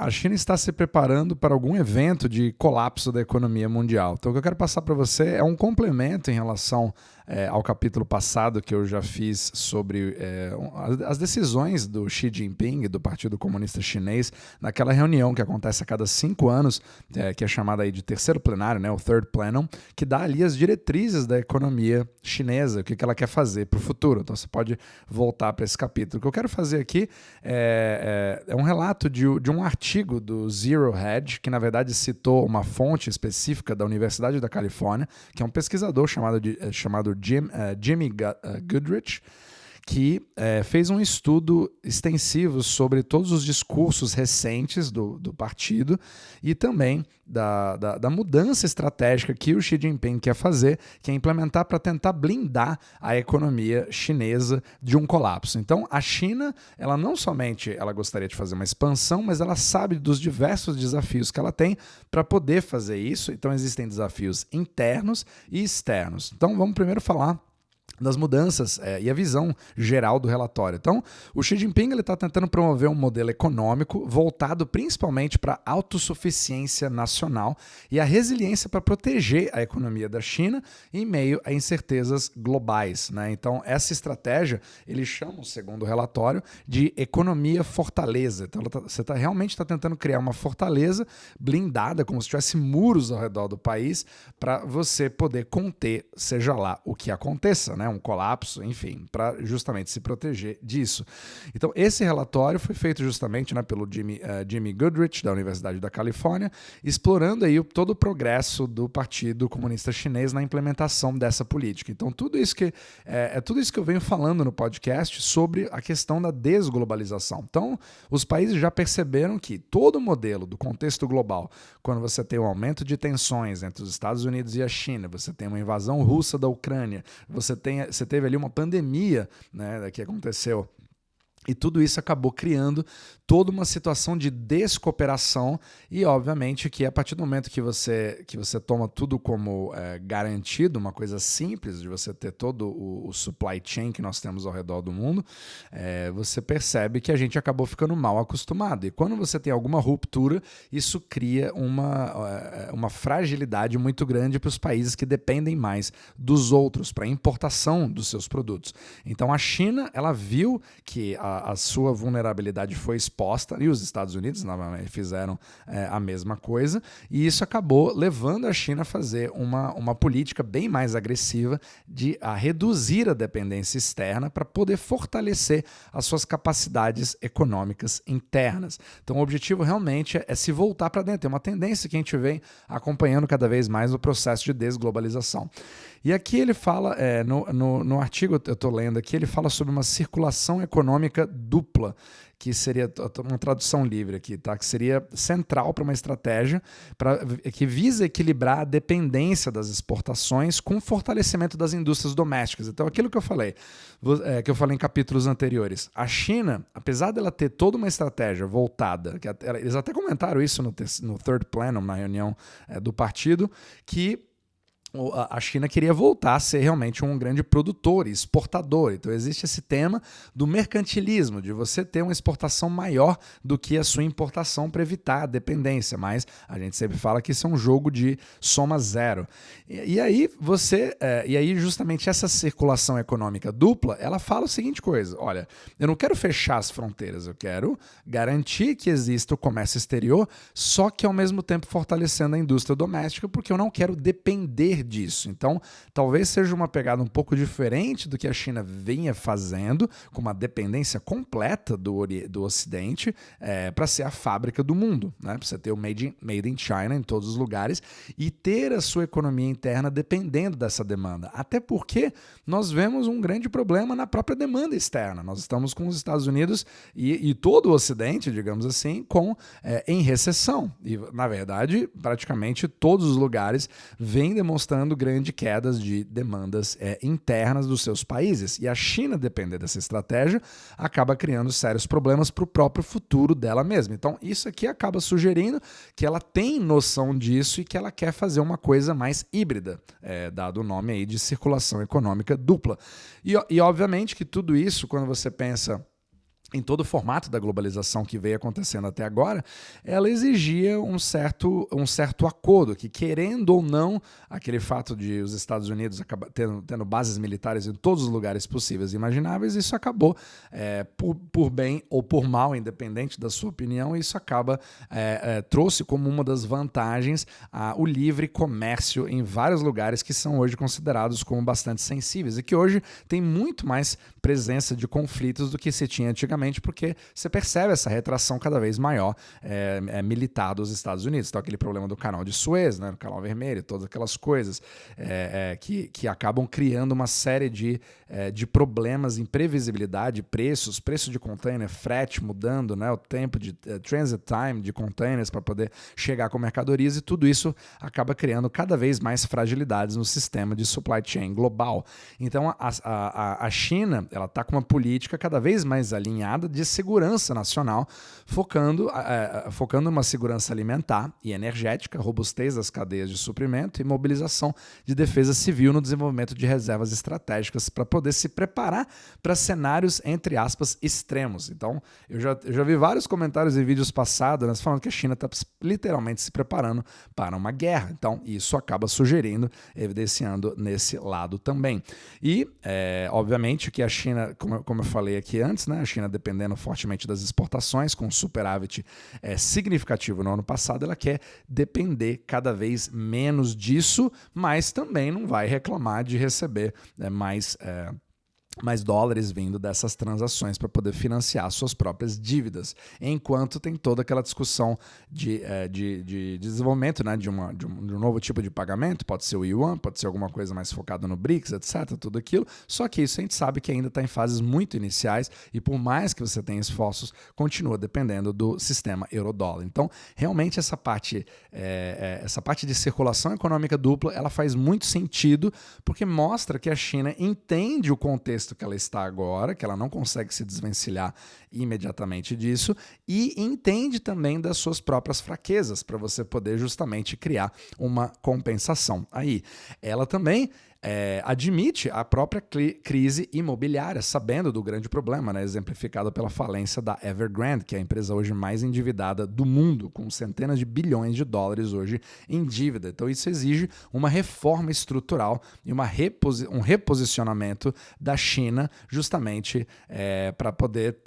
A China está se preparando para algum evento de colapso da economia mundial. Então, o que eu quero passar para você é um complemento em relação ao capítulo passado que eu já fiz sobre as decisões do Xi Jinping e do Partido Comunista Chinês naquela reunião que acontece a cada 5 anos, que é chamada aí de terceiro plenário, né, o Third Plenum, que dá ali as diretrizes da economia chinesa, o que ela quer fazer para o futuro. Então, você pode voltar para esse capítulo. O que eu quero fazer aqui é um relato de um artigo do Zero Hedge, que na verdade citou uma fonte específica da Universidade da Califórnia, que é um pesquisador chamado Jimmy Goodrich, que fez um estudo extensivo sobre todos os discursos recentes do partido e também da mudança estratégica que o Xi Jinping quer fazer, que é implementar para tentar blindar a economia chinesa de um colapso. Então, a China, ela não somente ela gostaria de fazer uma expansão, mas ela sabe dos diversos desafios que ela tem para poder fazer isso. Então, existem desafios internos e externos. Então, vamos primeiro falar das mudanças e a visão geral do relatório. Então, o Xi Jinping está tentando promover um modelo econômico voltado principalmente para a autossuficiência nacional e a resiliência para proteger a economia da China em meio a incertezas globais, né? Então, essa estratégia, eles chamam, segundo o relatório, de economia fortaleza. Então, você realmente está tentando criar uma fortaleza blindada, como se tivesse muros ao redor do país, para você poder conter, seja lá o que aconteça, né? Um colapso, enfim, para justamente se proteger disso. Então, esse relatório foi feito justamente, né, pelo Jimmy Goodrich, da Universidade da Califórnia, explorando aí todo o progresso do Partido Comunista Chinês na implementação dessa política. Então, tudo isso que eu venho falando no podcast sobre a questão da desglobalização. Então, os países já perceberam que todo o modelo do contexto global, quando você tem um aumento de tensões entre os Estados Unidos e a China, você tem uma invasão russa da Ucrânia, você teve ali uma pandemia, né, que aconteceu. E tudo isso acabou criando toda uma situação de descooperação e, obviamente, que a partir do momento que você toma tudo como garantido, uma coisa simples de você ter todo o supply chain que nós temos ao redor do mundo, você percebe que a gente acabou ficando mal acostumado. E quando você tem alguma ruptura, isso cria uma fragilidade muito grande para os países que dependem mais dos outros, para a importação dos seus produtos. Então, a China, ela viu que a sua vulnerabilidade foi exposta, e os Estados Unidos novamente fizeram a mesma coisa, e isso acabou levando a China a fazer uma política bem mais agressiva a reduzir a dependência externa para poder fortalecer as suas capacidades econômicas internas. Então o objetivo realmente é se voltar para dentro. É uma tendência que a gente vem acompanhando cada vez mais no processo de desglobalização. E aqui ele fala, no artigo eu estou lendo aqui, ele fala sobre uma circulação econômica dupla, que seria uma tradução livre aqui, tá? Que seria central para uma estratégia que visa equilibrar a dependência das exportações com o fortalecimento das indústrias domésticas. Então, aquilo que eu falei em capítulos anteriores, a China, apesar dela ter toda uma estratégia voltada, eles até comentaram isso no Third Plenum, na reunião do partido, que a China queria voltar a ser realmente um grande produtor e exportador. Então existe esse tema do mercantilismo, de você ter uma exportação maior do que a sua importação para evitar a dependência, mas a gente sempre fala que isso é um jogo de soma zero. E aí justamente essa circulação econômica dupla, ela fala o seguinte coisa: olha, eu não quero fechar as fronteiras, eu quero garantir que exista o comércio exterior, só que ao mesmo tempo fortalecendo a indústria doméstica, porque eu não quero depender disso. Então, talvez seja uma pegada um pouco diferente do que a China vinha fazendo, com uma dependência completa do Ocidente para ser a fábrica do mundo, né? Para você ter o made in China em todos os lugares e ter a sua economia interna dependendo dessa demanda. Até porque nós vemos um grande problema na própria demanda externa. Nós estamos com os Estados Unidos e todo o Ocidente, digamos assim, em recessão. E, na verdade, praticamente todos os lugares vêm demonstrando grandes quedas de demandas internas dos seus países. E a China, depender dessa estratégia, acaba criando sérios problemas para o próprio futuro dela mesma. Então, isso aqui acaba sugerindo que ela tem noção disso e que ela quer fazer uma coisa mais híbrida, dado o nome aí de circulação econômica dupla. E obviamente que tudo isso, quando você pensa em todo o formato da globalização que veio acontecendo até agora, ela exigia um certo acordo, que querendo ou não, aquele fato de os Estados Unidos tendo bases militares em todos os lugares possíveis e imagináveis, isso acabou, por bem ou por mal, independente da sua opinião, isso trouxe como uma das vantagens o livre comércio em vários lugares que são hoje considerados como bastante sensíveis e que hoje tem muito mais presença de conflitos do que se tinha antigamente, porque você percebe essa retração cada vez maior militar dos Estados Unidos. Então, aquele problema do canal de Suez, né, do canal vermelho, todas aquelas coisas que acabam criando uma série de problemas, imprevisibilidade, preço de container, frete mudando, né, o tempo de transit time de containers para poder chegar com mercadorias, e tudo isso acaba criando cada vez mais fragilidades no sistema de supply chain global. Então, a China está com uma política cada vez mais alinhada de segurança nacional, focando numa segurança alimentar e energética, robustez das cadeias de suprimento e mobilização de defesa civil no desenvolvimento de reservas estratégicas para poder se preparar para cenários, entre aspas, extremos. Então, eu já vi vários comentários em vídeos passados, né, falando que a China está literalmente se preparando para uma guerra. Então, isso acaba sugerindo, evidenciando nesse lado também. E, obviamente, que a China, como eu falei aqui antes, né, a China dependendo fortemente das exportações, com superávit significativo no ano passado, ela quer depender cada vez menos disso, mas também não vai reclamar de receber mais dólares vindo dessas transações para poder financiar suas próprias dívidas, enquanto tem toda aquela discussão de desenvolvimento, né, de um novo tipo de pagamento, pode ser o yuan, pode ser alguma coisa mais focada no BRICS, etc., tudo aquilo, só que isso a gente sabe que ainda está em fases muito iniciais e por mais que você tenha esforços, continua dependendo do sistema euro-dólar. Então, realmente essa parte de circulação econômica dupla, ela faz muito sentido porque mostra que a China entende o contexto que ela está agora, que ela não consegue se desvencilhar imediatamente disso, e entende também das suas próprias fraquezas para você poder justamente criar uma compensação. Aí, ela também admite a própria crise imobiliária, sabendo do grande problema, né, exemplificado pela falência da Evergrande, que é a empresa hoje mais endividada do mundo, com centenas de bilhões de dólares hoje em dívida. Então isso exige uma reforma estrutural e um reposicionamento da China, justamente para poder,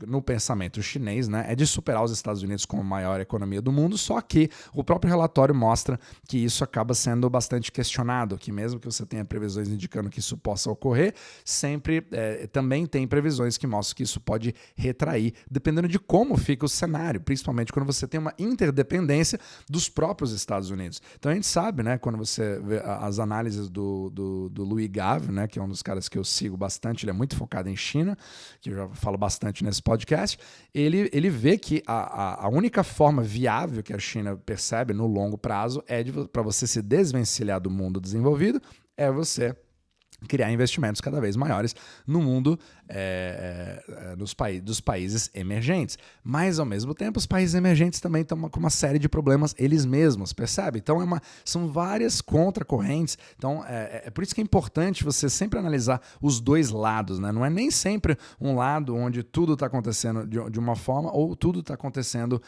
no pensamento chinês, né, de superar os Estados Unidos como a maior economia do mundo, só que o próprio relatório mostra que isso acaba sendo bastante questionado, que mesmo que você tenha previsões indicando que isso possa ocorrer, sempre também tem previsões que mostram que isso pode retrair, dependendo de como fica o cenário, principalmente quando você tem uma interdependência dos próprios Estados Unidos. Então a gente sabe, né, quando você vê as análises do Louis Gave, né, que é um dos caras que eu sigo bastante, ele é muito focado em China, que eu já falo bastante nesse podcast, ele vê que a única forma viável que a China percebe no longo prazo para você se desvencilhar do mundo desenvolvido, é você criar investimentos cada vez maiores no mundo dos países emergentes. Mas, ao mesmo tempo, os países emergentes também estão com uma série de problemas eles mesmos, percebe? Então, são várias contracorrentes. Então, é por isso que é importante você sempre analisar os dois lados, né? Não é nem sempre um lado onde tudo está acontecendo de uma forma ou tudo está acontecendo,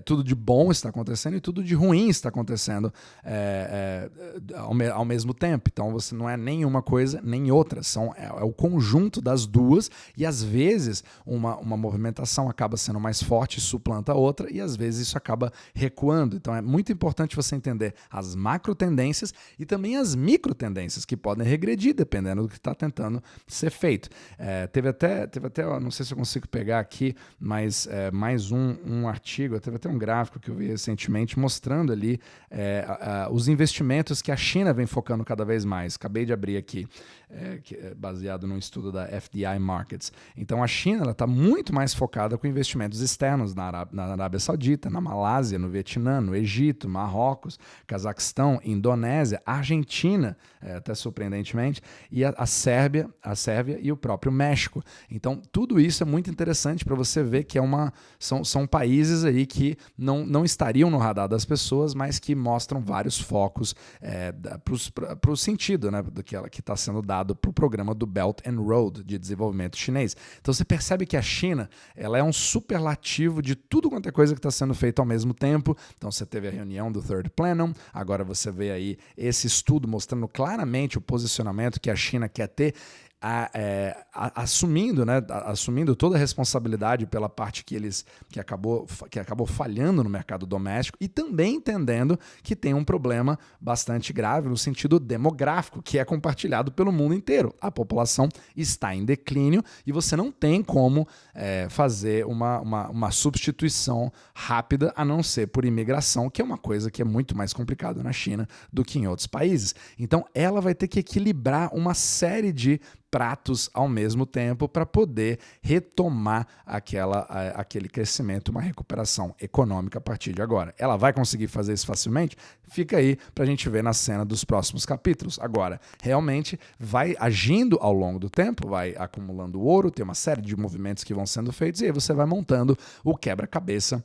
tudo de bom está acontecendo e tudo de ruim está acontecendo ao mesmo tempo. Então, você não é nenhuma coisa nem outra, é o conjunto das duas, e às vezes uma movimentação acaba sendo mais forte e suplanta a outra, e às vezes isso acaba recuando. Então é muito importante você entender as macro tendências e também as micro tendências que podem regredir dependendo do que está tentando ser feito. Teve até, não sei se eu consigo pegar aqui, mas mais um artigo, teve até um gráfico que eu vi recentemente mostrando ali os investimentos que a China vem focando cada vez mais. Acabei de abrir aqui, baseado num estudo da FDI Markets. Então a China está muito mais focada com investimentos externos na Arábia Saudita, na Malásia, no Vietnã, no Egito, Marrocos, Cazaquistão, Indonésia, Argentina, até surpreendentemente, e a Sérvia e o próprio México. Então tudo isso é muito interessante para você ver que são países aí que não estariam no radar das pessoas, mas que mostram vários focos para o sentido, né, do que está está sendo dado para o programa do Belt and Road de desenvolvimento chinês. Então você percebe que a China ela é um superlativo de tudo quanto é coisa que está sendo feito ao mesmo tempo. Então você teve a reunião do Third Plenum, agora você vê aí esse estudo mostrando claramente o posicionamento que a China quer ter, assumindo toda a responsabilidade pela parte que acabou falhando no mercado doméstico e também entendendo que tem um problema bastante grave no sentido demográfico, que é compartilhado pelo mundo inteiro. A população está em declínio e você não tem como fazer uma substituição rápida a não ser por imigração, que é uma coisa que é muito mais complicada na China do que em outros países. Então ela vai ter que equilibrar uma série de pratos ao mesmo tempo para poder retomar aquele crescimento, uma recuperação econômica a partir de agora. Ela vai conseguir fazer isso facilmente? Fica aí para a gente ver na cena dos próximos capítulos. Agora, realmente vai agindo ao longo do tempo, vai acumulando ouro, tem uma série de movimentos que vão sendo feitos e aí você vai montando o quebra-cabeça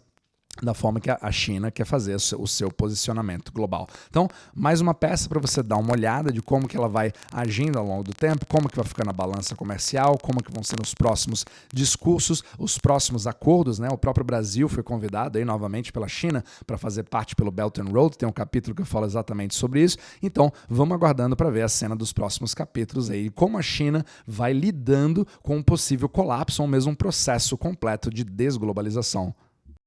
da forma que a China quer fazer o seu posicionamento global. Então, mais uma peça para você dar uma olhada de como que ela vai agindo ao longo do tempo, como que vai ficar na balança comercial, como que vão ser os próximos discursos, os próximos acordos, né? O próprio Brasil foi convidado aí novamente pela China para fazer parte pelo Belt and Road, tem um capítulo que eu falo exatamente sobre isso. Então, vamos aguardando para ver a cena dos próximos capítulos aí, como a China vai lidando com um possível colapso ou mesmo um processo completo de desglobalização.